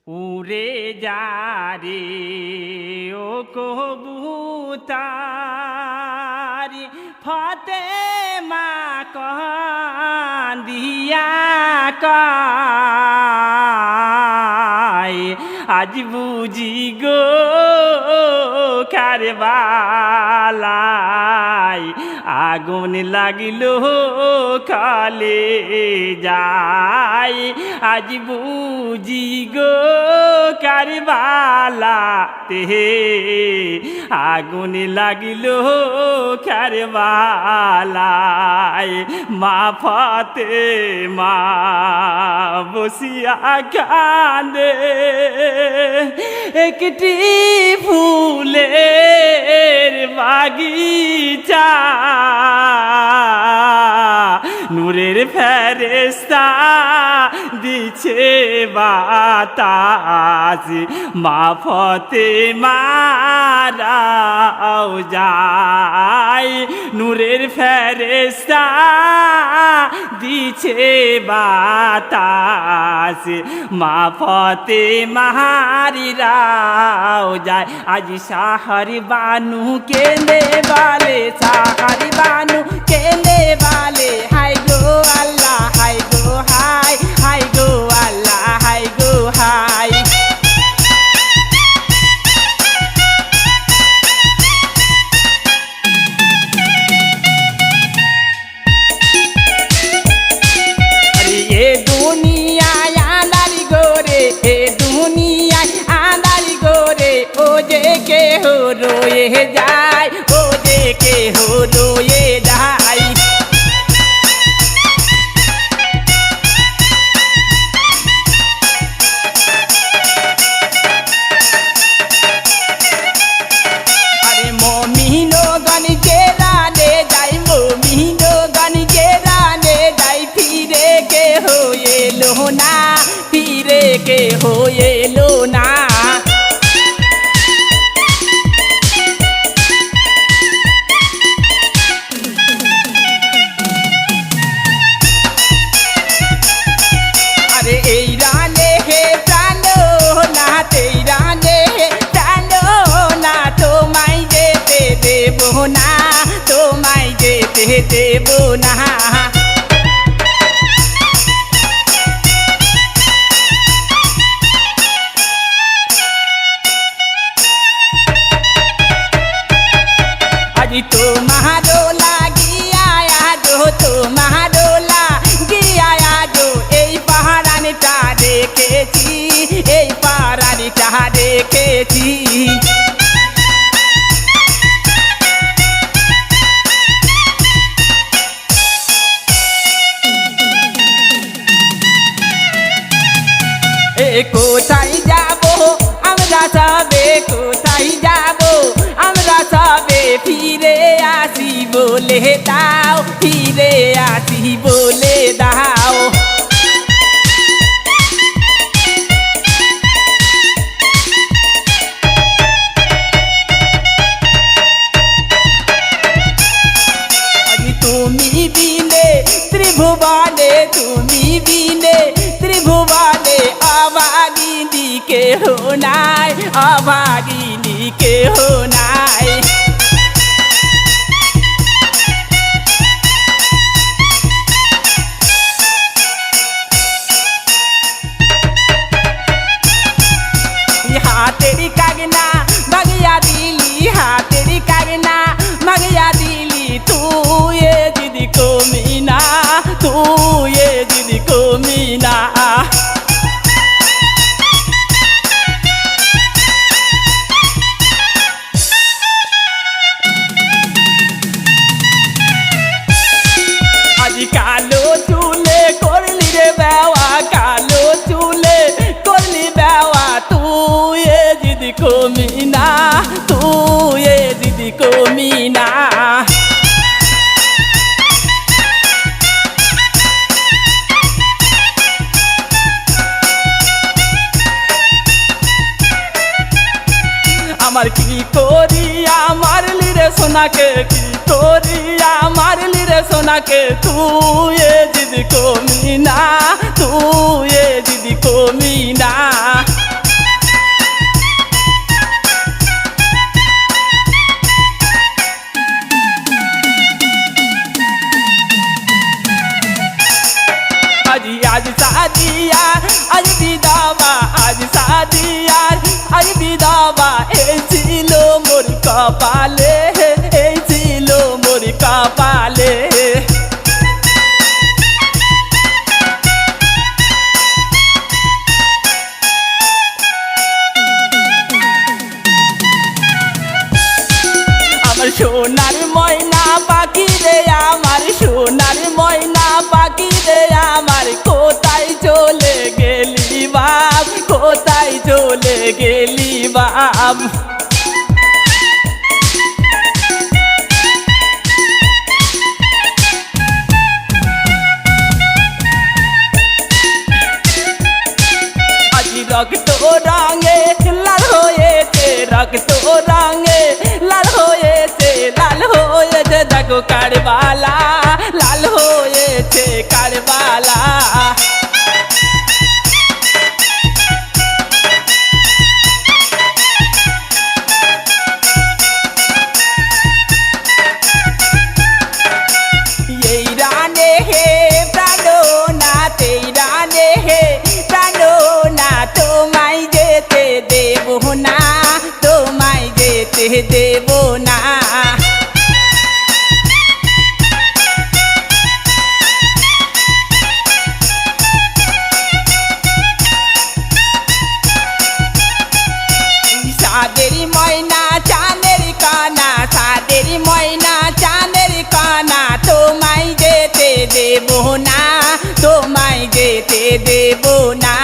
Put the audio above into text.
উড়ে যা রে ও কবুতর ফতেমা কান্দিয়া কয় আজ বুঝি গো কারবালায় আগুন লাগিল কালে যায় আজ বুঝি গো কারবালাতে আগুন লাগিল কারবালায় মা ফাতেমা বসিয়া কাঁদে একটি ফুলের বাগিচা নূরের ফেরেশতা দিছে বাতাস মা ফাতেমারাও যায় নূরের ফেরেশতা দিছে বাতাস মা ফাতেমারাও যায় আজ সাহারি বানু কেনে বালে সাহারি বানু কেনে বালে হাই গো আল্লাহ হাই গো হাই হাই গো আল্লাহ হাই গো হাই এ দুনিয়ায় আন্ধারি গোরে এ দুনিয়ায় আন্ধারি গোরে ও যে কেহ রয়ে যায় ও যে কেহ রয়ে যায় আরে মমিনো গণ যে রানে যাই মমিনো গণ যে রানে যাই ফিরে কে হয়ে লো না ফিরে কে হয়ে লো না আরে এই রানে হে প্রাণো না তেই রানে হে প্রাণো না তোমায় যেতে দেব না তোমায় যেতে দেব না আজি তোমারো লাগিয়া আজো তোমারো লাগিয়া আজো এই পাহাড়ানিটা দেখেছি এই পাহাড়ানিটা দেখেছি এ কোথায় যাব আমরা সবে কোথায় যাব আমরা সবে ফিরে আসি বলে দাও ফিরে আসি বলে দাও তুমি বিনে ত্রিভুবনে তুমি বিনে ত্রিভুবনে অভাগিনী কেহ নাই অভাগিনী কেহ নাই হাতের কাগনা ভাগিয়া দিলি হাতের কাগনা ভাগিয়া দিলি তুই এ দিদি কমিনা তুই এ দিদি কমিনা আজি কালো চুলে করলি রে বেওয়া কালো চুলে করলি বেওয়া তুই এ দিদি কমিনা তুই এ দিদি কমিনা আমার কি করিয়া মারলি রে সোনাকে কি করিয়া মারলি রে সোনাকে তুই এ দিদি কমিনা তুই এ দিদি কমিনা দিলাম। আজি রক্ত রঙে লাল হয়েছে, রক্ত রঙে লাল হয়েছে, লাল হয়েছে দেখো কারবালা, লাল হয়েছে কারবালা। এই রানে হে প্রাণনাথ, এই রানে হে প্রাণনাথ, তোমায় যেতে দেব না, তোমায় যেতে দেব না। সাদের ময়না চাঁদের কানা, সাদের ময়না চাঁদের কানা, তোমায় যেতে দেব না, তোমায় যেতে দেব না।